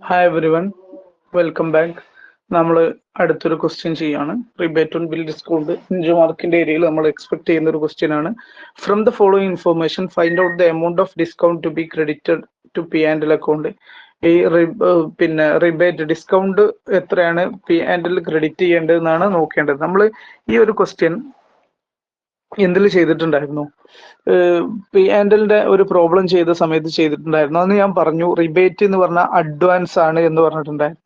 Hi every one, welcome back. നമ്മൾ അടുത്തൊരു question ചെയ്യാണ്. റിബേറ്റ് ഓൺ ബിൽ ഡിസ്കൗണ്ട് 5 മാർക്കിന്റെ ഏരിയയിൽ നമ്മൾ എക്സ്പെക്ട് ചെയ്യുന്ന ഒരു ക്വസ്റ്റ്യൻ ആണ്. From the following information find out the amount of discount to be credited to P and L account. ഈ റിബേറ്റ് ഡിസ്കൗണ്ട് എത്രയാണ് പി ആൻഡ് എൽ ക്രെഡിറ്റ് ചെയ്യേണ്ടതെന്നാണ് നോക്കേണ്ടത്. നമ്മൾ ഈ ഒരു ക്വസ്റ്റ്യൻ എന്തിൽ ചെയ്തിട്ടുണ്ടായിരുന്നു? പി ആൻഡ് എല്ലിന്റെ ഒരു പ്രോബ്ലം ചെയ്ത സമയത്ത് ചെയ്തിട്ടുണ്ടായിരുന്നു. അന്ന് ഞാൻ പറഞ്ഞു റിബേറ്റ് എന്ന് പറഞ്ഞാൽ അഡ്വാൻസ് ആണ് എന്ന് പറഞ്ഞിട്ടുണ്ടായിരുന്നു.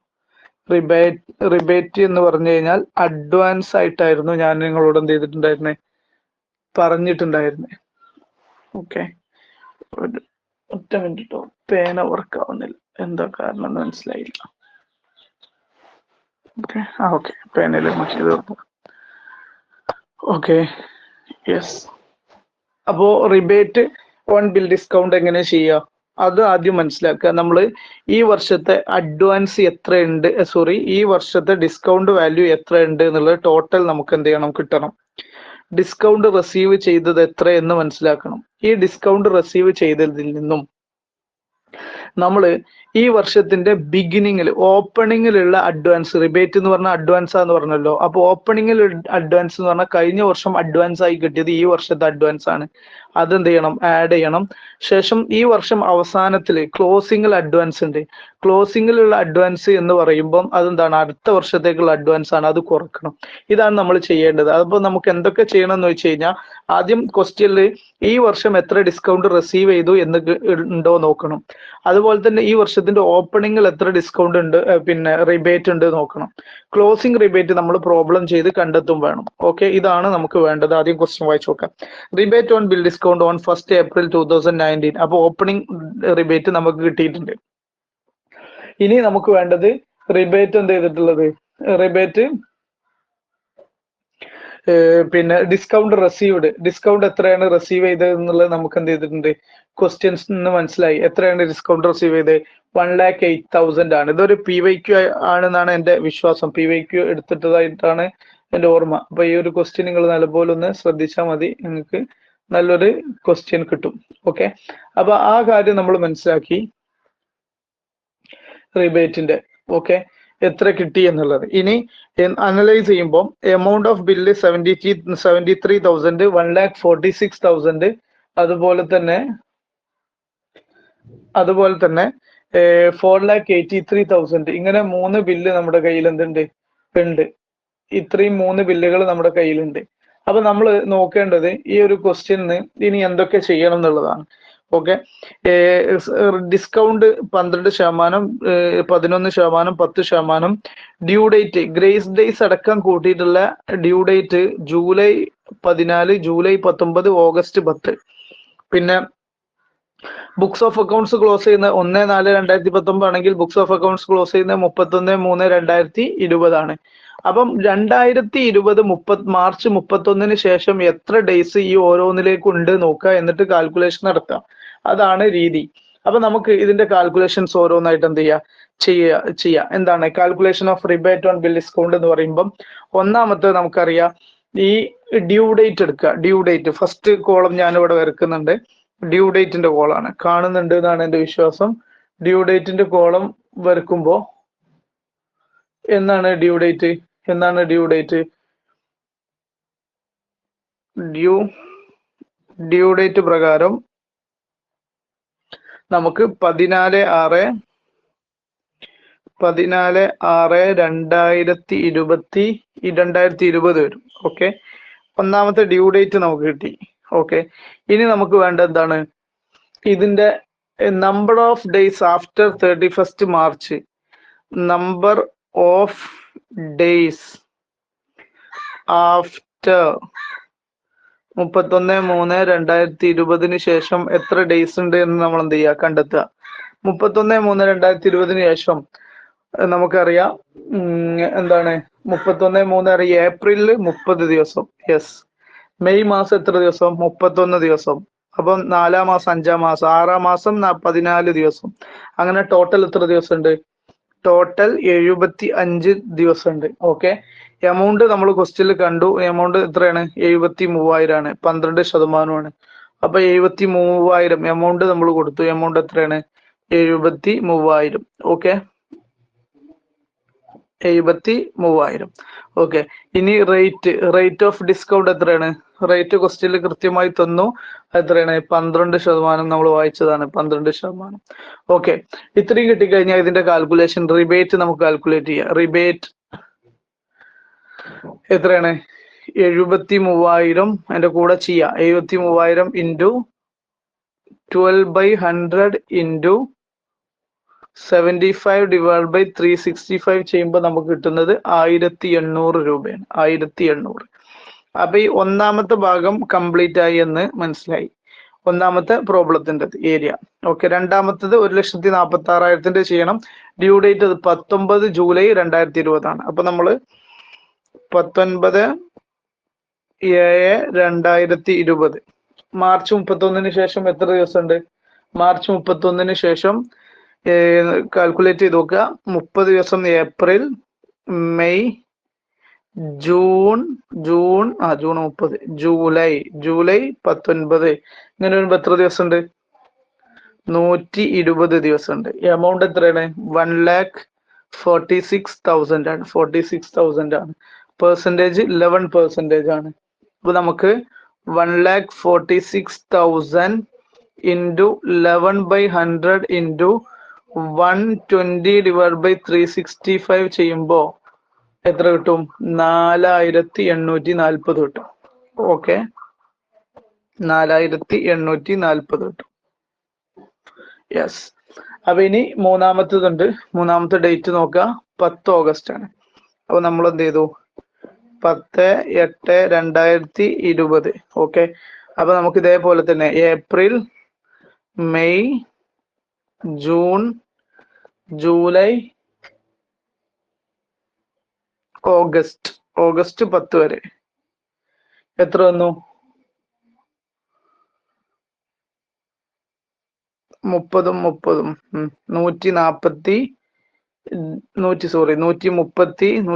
റിബേറ്റ് എന്ന് പറഞ്ഞു കഴിഞ്ഞാൽ അഡ്വാൻസ് ആയിട്ടായിരുന്നു ഞാൻ നിങ്ങളോട് എന്ത് ചെയ്തിട്ടുണ്ടായിരുന്നേ, പറഞ്ഞിട്ടുണ്ടായിരുന്നേ. ഓക്കെ, ഒരു ഒറ്റ മിനിറ്റ്, പേന വർക്ക് ആവുന്നില്ല, എന്താ കാരണം എന്ന് മനസ്സിലായില്ല. ഓക്കെ, പേനയിൽ മാറ്റിയത്. Okay, yes. അപ്പോ റിബേറ്റ് ഓൺ ബിൽ ഡിസ്കൗണ്ട് എങ്ങനെ ചെയ്യുക അത് ആദ്യം മനസ്സിലാക്കുക. നമ്മൾ ഈ വർഷത്തെ അഡ്വാൻസ് എത്രയുണ്ട്, ഈ വർഷത്തെ ഡിസ്കൗണ്ട് വാല്യൂ എത്രയുണ്ട് എന്നുള്ളത് ടോട്ടൽ നമുക്ക് എന്ത് ചെയ്യണം, കിട്ടണം. ഡിസ്കൗണ്ട് റിസീവ് ചെയ്തത് എത്ര എന്ന് മനസ്സിലാക്കണം. ഈ ഡിസ്കൗണ്ട് റിസീവ് ചെയ്തതിൽ നിന്നും നമ്മൾ ഈ വർഷത്തിന്റെ ബിഗിനിങ്ങിൽ ഓപ്പണിങ്ങിലുള്ള അഡ്വാൻസ്, റിബേറ്റ് എന്ന് പറഞ്ഞാൽ അഡ്വാൻസ് ആന്ന് പറഞ്ഞല്ലോ. അപ്പൊ ഓപ്പണിങ്ങിൽ അഡ്വാൻസ് എന്ന് പറഞ്ഞാൽ കഴിഞ്ഞ വർഷം അഡ്വാൻസ് ആയി കിട്ടിയത് ഈ വർഷത്തെ അഡ്വാൻസ് ആണ്. അതെന്ത് ചെയ്യണം, ആഡ് ചെയ്യണം. ശേഷം ഈ വർഷം അവസാനത്തിൽ ക്ലോസിംഗിൽ അഡ്വാൻസ് ഉണ്ട്. ക്ലോസിംഗിലുള്ള അഡ്വാൻസ് എന്ന് പറയുമ്പം അതെന്താണ്, അടുത്ത വർഷത്തേക്കുള്ള അഡ്വാൻസ് ആണ്, അത് കുറക്കണം. ഇതാണ് നമ്മൾ ചെയ്യേണ്ടത്. അപ്പോൾ നമുക്ക് എന്തൊക്കെ ചെയ്യണം എന്ന് വെച്ച് കഴിഞ്ഞാൽ, ആദ്യം ക്വസ്റ്റ്യനിൽ ഈ വർഷം എത്ര ഡിസ്കൗണ്ട് റിസീവ് ചെയ്തു എന്ന് ഉണ്ടോ നോക്കണം. അതുപോലെ തന്നെ ഈ വർഷത്തിന്റെ ഓപ്പണിംഗിൽ എത്ര ഡിസ്കൗണ്ട് ഉണ്ട്, റിബേറ്റ് ഉണ്ട് നോക്കണം. ക്ലോസിംഗ് റിബേറ്റ് നമ്മൾ പ്രോബ്ലം ചെയ്ത് കണ്ടെത്തും വേണം. ഓക്കെ, ഇതാണ് നമുക്ക് വേണ്ടത്. ആദ്യം ക്വസ്റ്റ്യൻ വായിച്ചു നോക്കാം. Rebate on bill discount on 1st April 2019. അപ്പോൾ ഓപ്പണിംഗ് റിബേറ്റ് നമുക്ക് കിട്ടിയിട്ടുണ്ട്. ഇനി നമുക്ക് വേണ്ടത് റിബേറ്റ് എന്ത് ചെയ്തിട്ടുള്ളത്, റിബേറ്റ് ഡിസ്കൗണ്ട് എത്രയാണ് റിസീവ് ചെയ്തത് എന്നുള്ളത് നമുക്ക് എന്ത് ചെയ്തിട്ടുണ്ട്, ക്വസ്റ്റ്യൻസ് നിന്ന് മനസ്സിലായി. എത്രയാണ് ഡിസ്കൗണ്ട് റിസീവ് ചെയ്തത്? 1,08,000 ആണ്. ഇതൊരു PYQ ആണെന്നാണ് എന്റെ വിശ്വാസം. PYQ എടുത്തിട്ടതായിട്ടാണ് എന്റെ ഓർമ്മ. അപ്പൊ ഈ ഒരു ക്വസ്റ്റ്യൻ നിങ്ങൾ നല്ലപോലെ ഒന്ന് ശ്രദ്ധിച്ചാൽ മതി, നിങ്ങൾക്ക് നല്ലൊരു ക്വസ്റ്റ്യൻ കിട്ടും. ഓക്കെ, അപ്പൊ ആ കാര്യം നമ്മൾ മനസ്സിലാക്കി റിബേറ്റിന്റെ. ഓക്കെ, എത്ര കിട്ടി എന്നുള്ളത്. ഇനി അനലൈസ് ചെയ്യുമ്പോൾ എമൗണ്ട് ഓഫ് ബില്ല് 73,000, 1,46,000, അതുപോലെ തന്നെ 4,83,000. ഇങ്ങനെ 3 ബില്ല് നമ്മുടെ കയ്യിൽ എന്തുണ്ട്, ഉണ്ട്. ഇത്രയും 3 ബില്ലുകൾ നമ്മുടെ കയ്യിലുണ്ട്. അപ്പൊ നമ്മൾ നോക്കേണ്ടത് ഈ ഒരു ക്വസ്റ്റ്യന് ഇനി എന്തൊക്കെ ചെയ്യണം എന്നുള്ളതാണ്. Okay, discount 12%, 11%, 10%. Due date, grace days അടക്കം കൂട്ടിയിട്ടുള്ള due date July 14, July 19, August 10. പിന്നെ ബുക്സ് ഓഫ് അക്കൗണ്ട്സ് ക്ലോസ് ചെയ്യുന്ന 1/4/2019 ആണെങ്കിൽ ബുക്സ് ഓഫ് അക്കൗണ്ട്സ് ക്ലോസ് ചെയ്യുന്ന 31/3/2020 ആണ്. അപ്പം 2020 മാർച്ച് 31 ശേഷം എത്ര ഡേയ്സ് ഈ ഓരോന്നിലേക്ക് ഉണ്ട് നോക്കുക, എന്നിട്ട് കാൽക്കുലേഷൻ നടത്താം. അതാണ് രീതി. അപ്പൊ നമുക്ക് ഇതിന്റെ കാൽക്കുലേഷൻസ് ഓരോന്നായിട്ട് എന്ത് ചെയ്യാം. എന്താണ് calculation of rebate on bill discount എന്ന് പറയുമ്പം ഒന്നാമത്തെ നമുക്കറിയാം, ഈ ഡ്യൂ ഡേറ്റ് എടുക്കുക. ഡ്യൂ ഡേറ്റ് ഫസ്റ്റ് കോളം ഞാൻ ഇവിടെ വരക്കുന്നുണ്ട്. ഡ്യൂ ഡേറ്റിന്റെ കോളാണ്, കാണുന്നുണ്ട് എന്നാണ് എന്റെ വിശ്വാസം. ഡ്യൂ ഡേറ്റിന്റെ കോളം വരക്കുമ്പോ എന്താണ് ഡ്യൂ ഡേറ്റ് ഡ്യൂ ഡേറ്റ് പ്രകാരം നമുക്ക് 14/6/2020 വരും. ഓക്കെ, ഒന്നാമത്തെ ഡ്യൂ ഡേറ്റ് നമുക്ക് കിട്ടി. ഓക്കെ, ഇനി നമുക്ക് വേണ്ട എന്താണ്, ഇതിന്റെ number of days after 31st March. Number of days after 31/3/2020 ശേഷം എത്ര ഡേയ്സ് ഉണ്ട് എന്ന് നമ്മൾ എന്ത് ചെയ്യുക, കണ്ടെത്തുക. 31/3/2020 ശേഷം നമുക്കറിയാം എന്താണ് 31/3 ഏപ്രിലിൽ 30 ദിവസം. യെസ്, മെയ് മാസം എത്ര ദിവസം, 31 ദിവസം. അപ്പം 4-ാം മാസം, 5-ാം മാസം, 6-ാം മാസം 14 ദിവസം. അങ്ങനെ ടോട്ടൽ എത്ര ദിവസം ഉണ്ട്? ടോട്ടൽ 75 ദിവസം ഉണ്ട്. ഓക്കെ, എമൗണ്ട് നമ്മൾ ക്വസ്റ്റ്യനിൽ കണ്ടു. എമൗണ്ട് എത്രയാണ്? 73,000 ആണ്, 12%. അപ്പൊ 73,000 എമൗണ്ട് നമ്മൾ കൊടുത്തു. എമൗണ്ട് എത്രയാണ്? 73,000. ഓക്കെ, 73,000. ഓക്കെ, ഇനി റേറ്റ് ഓഫ് ഡിസ്കൗണ്ട് എത്രയാണ്? റേറ്റ് ക്വസ്റ്റ്യനിൽ കൃത്യമായി തന്നു. എത്രയാണ്? 12%. നമ്മൾ വായിച്ചതാണ് 12%. ഓക്കെ, ഇത്രയും കിട്ടിക്കഴിഞ്ഞാൽ ഇതിന്റെ കാൽക്കുലേഷൻ റിബേറ്റ് നമുക്ക് കാൽക്കുലേറ്റ് ചെയ്യാം. റിബേറ്റ് എത്രയാണ്? 73,000 അതിന്റെ കൂടെ ചെയ്യാം. 73,000 ഇൻറ്റു 12/100 ഇൻറ്റു 75 ഡിവൈഡ് ബൈ 365 ചെയ്യുമ്പോൾ നമുക്ക് കിട്ടുന്നത് 1800 രൂപയാണ്. 1800. അപ്പൊ ഈ ഒന്നാമത്തെ ഭാഗം കംപ്ലീറ്റ് ആയി എന്ന് മനസ്സിലായി, ഒന്നാമത്തെ പ്രോബ്ലത്തിന്റെ ഏരിയ. ഓക്കെ, രണ്ടാമത്തത് 1,46,000 ചെയ്യണം. ഡ്യൂ ഡേറ്റ് അത് 19 ജൂലൈ 2020 അപ്പൊ നമ്മള് 19/7/2020 മാർച്ച് 31 ശേഷം എത്ര ദിവസമുണ്ട്? മാർച്ച് 31 ശേഷം കാൽക്കുലേറ്റ് ചെയ്ത് നോക്കുക. 30 ദിവസം. April, May, June 30, July 19. ഇങ്ങനെ വരുമ്പോ എത്ര ദിവസം ഉണ്ട്? 120 ദിവസം ഉണ്ട്. എമൗണ്ട് എത്രയാണ്? 1,46,000 ആണ്. 46,000 ആണ്. പെർസെൻറ്റേജ് 11% ആണ്. അപ്പൊ നമുക്ക് 1,46,000 ഇൻറ്റു 11/100 ഇൻറ്റു 120 ഡിവൈഡ് ബൈ 365 ചെയ്യുമ്പോ എത്ര കിട്ടും? 4,840 കിട്ടും. ഓക്കെ, 4,840 കിട്ടും. യെസ്. അപ്പൊ ഇനി മൂന്നാമത്തതുണ്ട്. മൂന്നാമത്തെ ഡേറ്റ് നോക്കുക. 10 ഓഗസ്റ്റ് ആണ്. അപ്പൊ നമ്മൾ എന്ത് ചെയ്തു? 10/8/2020. ഓക്കെ, അപ്പൊ നമുക്ക് ഇതേപോലെ തന്നെ April, May, June, July, August 10 വരെ എത്ര വന്നു? 30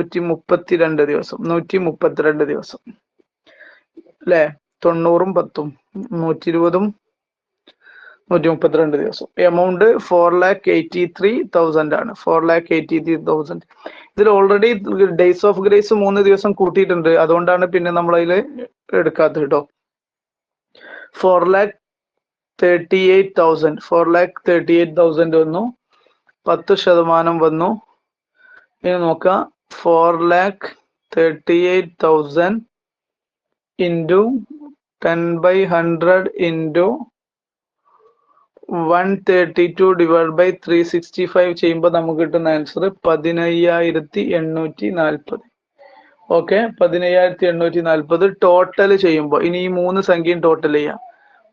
132 ദിവസം. 132 ദിവസം അല്ലെ? 90 10 120 132 ദിവസം. എമൗണ്ട് 4,83,000 ആണ്. 4,83,000. ഇതിൽ ഓൾറെഡി ഡേയ്സ് ഓഫ് ഗ്രേസ് 3 ദിവസം കൂട്ടിയിട്ടുണ്ട്. അതുകൊണ്ടാണ് പിന്നെ നമ്മൾ അതിൽ എടുക്കാത്തത് കേട്ടോ. 4,38,000 4,38,000 വന്നു. 10% വന്നു. ഇനി നോക്കാം. 4,38,000 ഇൻറ്റു 10/100 ഇൻറ്റു 132 ഡിവൈഡ് ബൈ 365 ചെയ്യുമ്പോൾ നമുക്ക് കിട്ടുന്ന ആൻസർ 15,840. ഓക്കെ, 15,840 ടോട്ടൽ ചെയ്യുമ്പോൾ, ഇനി ഈ 3 സംഖ്യയും ടോട്ടൽ ചെയ്യാം.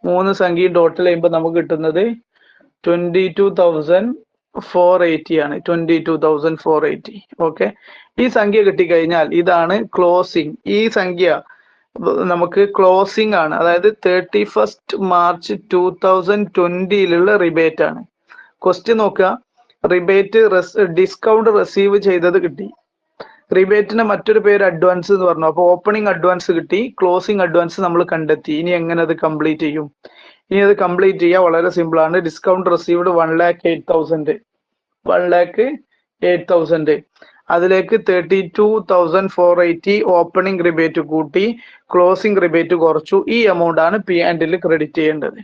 3 സംഖ്യയും ടോട്ടൽ ചെയ്യുമ്പോൾ നമുക്ക് കിട്ടുന്നത് 22,480 ആണ്. 22,480. ഓക്കെ, ഈ സംഖ്യ കിട്ടിക്കഴിഞ്ഞാൽ ഇതാണ് ക്ലോസിംഗ്. ഈ സംഖ്യ നമുക്ക് ക്ലോസിംഗ് ആണ്. അതായത് 31 മാർച്ച് 2020 റിബേറ്റ് ആണ്. ക്വസ്റ്റ്യൻ നോക്കുക. റിബേറ്റ് ഡിസ്കൗണ്ട് റിസീവ് ചെയ്തത് കിട്ടി. റിബേറ്റിന് മറ്റൊരു പേര് അഡ്വാൻസ് എന്ന് പറഞ്ഞു. അപ്പൊ ഓപ്പണിംഗ് അഡ്വാൻസ് കിട്ടി, ക്ലോസിംഗ് അഡ്വാൻസ് നമ്മൾ കണ്ടെത്തി. ഇനി എങ്ങനെ അത് കംപ്ലീറ്റ് ചെയ്യും? ഇനി അത് കംപ്ലീറ്റ് ചെയ്യാൻ വളരെ സിമ്പിൾ ആണ്. Discount received 1,08,000. 1,08,000 അതിലേക്ക് 32,480 ഓപ്പണിംഗ് റിബേറ്റ് കൂട്ടി, ക്ലോസിംഗ് റിബേറ്റ് കുറച്ചു. ഈ എമൗണ്ട് ആണ് P&L ക്രെഡിറ്റ് ചെയ്യേണ്ടത്.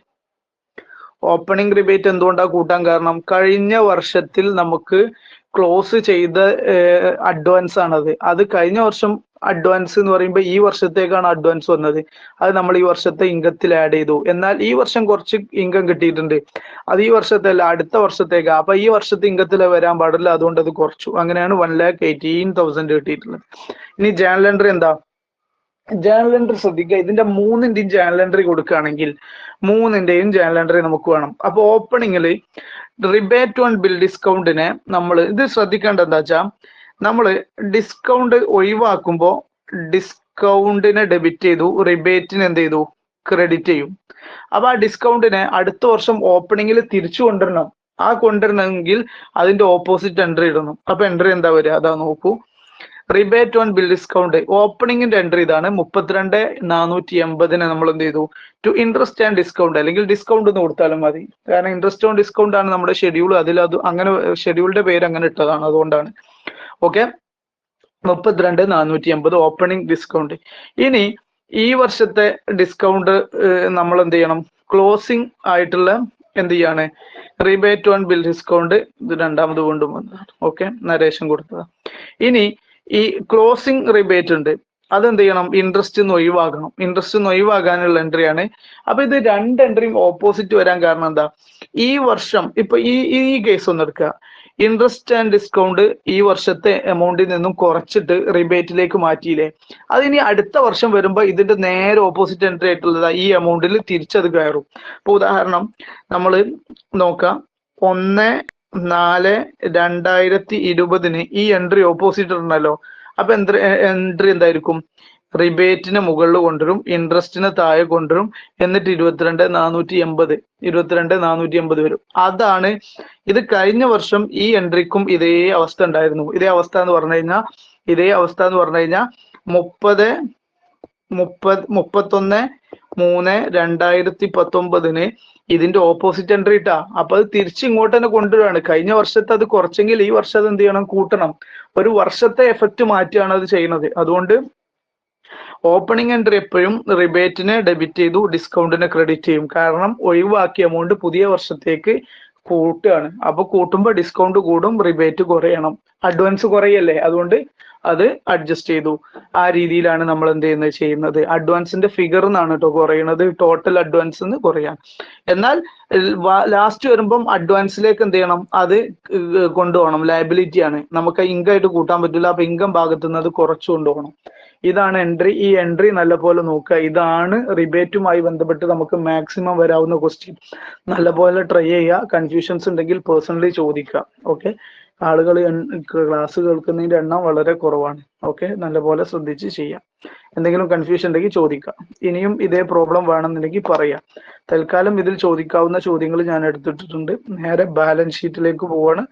ഓപ്പണിംഗ് റിബേറ്റ് എന്തുകൊണ്ടാണ് കൂട്ടാൻ കാരണം? കഴിഞ്ഞ വർഷത്തിൽ നമുക്ക് ക്ലോസ് ചെയ്ത അഡ്വാൻസ് ആണത്. അത് കഴിഞ്ഞ വർഷം അഡ്വാൻസ് എന്ന് പറയുമ്പോൾ ഈ വർഷത്തേക്കാണ് അഡ്വാൻസ് വന്നത്. അത് നമ്മൾ ഈ വർഷത്തെ ഇൻകത്തിൽ ആഡ് ചെയ്തു. എന്നാൽ ഈ വർഷം കുറച്ച് ഇൻകം കിട്ടിയിട്ടുണ്ട്. അത് ഈ വർഷത്തെ അല്ല, അടുത്ത വർഷത്തേക്കാണ്. അപ്പൊ ഈ വർഷത്തെ ഇൻകത്തിൽ വരാൻ പാടില്ല, അതുകൊണ്ട് അത് കുറച്ചു. അങ്ങനെയാണ് 1,18,000 കിട്ടിയിട്ടുള്ളത്. ഇനി ജേണൽ എൻട്രി എന്താ? ജേണൽ എൻട്രി ശ്രദ്ധിക്കുക. ഇതിന്റെ 3ന്റെയും ജേണൽ എൻട്രി കൊടുക്കുകയാണെങ്കിൽ 3ന്റെയും ജേണൽ എൻട്രി നമുക്ക് വേണം. അപ്പൊ ഓപ്പണിങ്ങിൽ റിബേറ്റ് ഓൺ ബിൽ ഡിസ്കൗണ്ടിനെ നമ്മൾ ഇത് ശ്രദ്ധിക്കേണ്ടത് എന്താ വെച്ചാൽ, നമ്മൾ ഡിസ്കൗണ്ട് ഒഴിവാക്കുമ്പോൾ ഡിസ്കൗണ്ടിനെ ഡെബിറ്റ് ചെയ്തു, റിബേറ്റിന് എന്ത് ചെയ്തു? ക്രെഡിറ്റ് ചെയ്യും. അപ്പൊ ആ ഡിസ്കൗണ്ടിനെ അടുത്ത വർഷം ഓപ്പണിങ്ങിൽ തിരിച്ചു കൊണ്ടുവരണം. ആ കൊണ്ടുവരണമെങ്കിൽ അതിന്റെ ഓപ്പോസിറ്റ് എൻട്രി ഇടണം. അപ്പൊ എൻട്രി എന്താ വരിക? അതാ നോക്കൂ. റിബേറ്റ് ഓൺ ബിൽ ഡിസ്കൗണ്ട് ഓപ്പണിംഗിന്റെ എൻട്രി ഇതാണ്. 32,480 നമ്മൾ എന്ത് ചെയ്തു? ടു ഇൻട്രസ്റ്റ് ആൻഡ് ഡിസ്കൗണ്ട്, അല്ലെങ്കിൽ ഡിസ്കൗണ്ട് എന്ന് കൊടുത്താലും മതി. കാരണം ഇൻട്രസ്റ്റ് ഓൺ ഡിസ്കൗണ്ട് ആണ് നമ്മുടെ ഷെഡ്യൂൾ. അതിൽ അത് അങ്ങനെ ഷെഡ്യൂളിന്റെ പേര് അങ്ങനെ ഇട്ടതാണ്, അതുകൊണ്ടാണ്. Okay, 32,480 opening discount. ഇനി ഈ വർഷത്തെ ഡിസ്കൗണ്ട് നമ്മൾ എന്ത് ചെയ്യണം? ക്ലോസിംഗ് ആയിട്ടുള്ള എന്ത് ചെയ്യാണ്? Rebate on bill discount. ഇത് രണ്ടാമത് വീണ്ടും വന്നതാണ്. ഓക്കെ, നരേഷൻ കൊടുത്തത്. ഇനി ഈ ക്ലോസിംഗ് റിബേറ്റ് ഉണ്ട്, അതെന്ത് ചെയ്യണം? ഇൻട്രസ്റ്റ് ഒഴിവാക്കണം. ഇൻട്രസ്റ്റ് ഒഴിവാകാനുള്ള എൻട്രിയാണ്. അപ്പൊ ഇത് രണ്ട് എൻട്രിയും ഓപ്പോസിറ്റ് വരാൻ കാരണം എന്താ? ഈ വർഷം ഇപ്പൊ ഈ കേസ് ഒന്ന് എടുക്കുക. ഇൻട്രസ്റ്റ് ആൻഡ് ഡിസ്കൗണ്ട് ഈ വർഷത്തെ എമൗണ്ടിൽ നിന്നും കുറച്ചിട്ട് റിബേറ്റിലേക്ക് മാറ്റിയില്ലേ? അതിനി അടുത്ത വർഷം വരുമ്പോൾ ഇതിന്റെ നേരെ ഓപ്പോസിറ്റ് എൻട്രി ആയിട്ടുള്ളത് ഈ എമൗണ്ടിൽ തിരിച്ചത് കയറും. ഇപ്പൊ ഉദാഹരണം നമ്മൾ നോക്കാം, 1/4/2020 ഈ എൻട്രി ഓപ്പോസിറ്റ് ഉണ്ടല്ലോ. അപ്പൊ എൻട്രി എന്തായിരിക്കും? റിബേറ്റിനെ മുകളിൽ കൊണ്ടുവരും, ഇൻട്രസ്റ്റിനെ താഴെ കൊണ്ടുവരും, എന്നിട്ട് 22,480 വരും. അതാണ് ഇത്. കഴിഞ്ഞ വർഷം ഈ എൻട്രിക്കും ഇതേ അവസ്ഥ ഉണ്ടായിരുന്നു. ഇതേ അവസ്ഥ എന്ന് പറഞ്ഞു കഴിഞ്ഞാൽ 31/3/2019 ഇതിന്റെ ഓപ്പോസിറ്റ് എൻട്രി ഇട്ടാ. അപ്പൊ അത് തിരിച്ചിങ്ങോട്ട് തന്നെ കൊണ്ടുവരികയാണ്. കഴിഞ്ഞ വർഷത്തെ അത് കുറച്ചെങ്കിൽ ഈ വർഷം അത് എന്ത് ചെയ്യണം? കൂട്ടണം. ഒരു വർഷത്തെ എഫക്റ്റ് മാറ്റിയാണ് അത് ചെയ്യുന്നത്. അതുകൊണ്ട് ഓപ്പണിംഗ് എൻട്രി എപ്പോഴും റിബേറ്റിനെ ഡെബിറ്റ് ചെയ്തു, ഡിസ്കൗണ്ടിനെ ക്രെഡിറ്റ് ചെയ്യും. കാരണം ഒഴിവാക്കിയ എമൗണ്ട് പുതിയ വർഷത്തേക്ക് കൂട്ടുകയാണ്. അപ്പൊ കൂട്ടുമ്പോൾ ഡിസ്കൗണ്ട് കൂടും, റിബേറ്റ് കുറയണം, അഡ്വാൻസ് കുറയല്ലേ. അതുകൊണ്ട് അത് അഡ്ജസ്റ്റ് ചെയ്തു. ആ രീതിയിലാണ് നമ്മൾ എന്ത് ചെയ്യുന്നത്. അഡ്വാൻസിന്റെ ഫിഗർ എന്നാണ് കേട്ടോ കുറയുന്നത്, ടോട്ടൽ അഡ്വാൻസ് കുറയാൻ. എന്നാൽ ലാസ്റ്റ് വരുമ്പം അഡ്വാൻസിലേക്ക് എന്ത് ചെയ്യണം? അത് കൊണ്ടുപോകണം. ലയബിലിറ്റി ആണ്, നമുക്ക് ഇൻകം ആയിട്ട് കൂട്ടാൻ പറ്റില്ല. അപ്പൊ ഇൻകം ഭാഗത്തു നിന്ന് അത് കുറച്ചു കൊണ്ടുപോകണം. ഇതാണ് എൻട്രി. ഈ എൻട്രി നല്ലപോലെ നോക്കുക. ഇതാണ് റിബേറ്റുമായി ബന്ധപ്പെട്ട് നമുക്ക് മാക്സിമം വരാവുന്ന ക്വസ്റ്റ്യൻ. നല്ലപോലെ ട്രൈ ചെയ്യുക. കൺഫ്യൂഷൻസ് ഉണ്ടെങ്കിൽ പേഴ്സണലി ചോദിക്കുക. ഓക്കെ, ആളുകൾ ക്ലാസ് കേൾക്കുന്നതിന്റെ എണ്ണം വളരെ കുറവാണ്. ഓക്കെ, നല്ലപോലെ ശ്രദ്ധിച്ച് ചെയ്യാം. എന്തെങ്കിലും കൺഫ്യൂഷൻ ഉണ്ടെങ്കിൽ ചോദിക്കാം. ഇനിയും ഇതേ പ്രോബ്ലം വേണമെന്നുണ്ടെങ്കിൽ പറയാം. തൽക്കാലം ഇതിൽ ചോദിക്കാവുന്ന ചോദ്യങ്ങൾ ഞാൻ എടുത്തിട്ടുണ്ട്. നേരെ ബാലൻസ് ഷീറ്റിലേക്ക് പോവാണ്.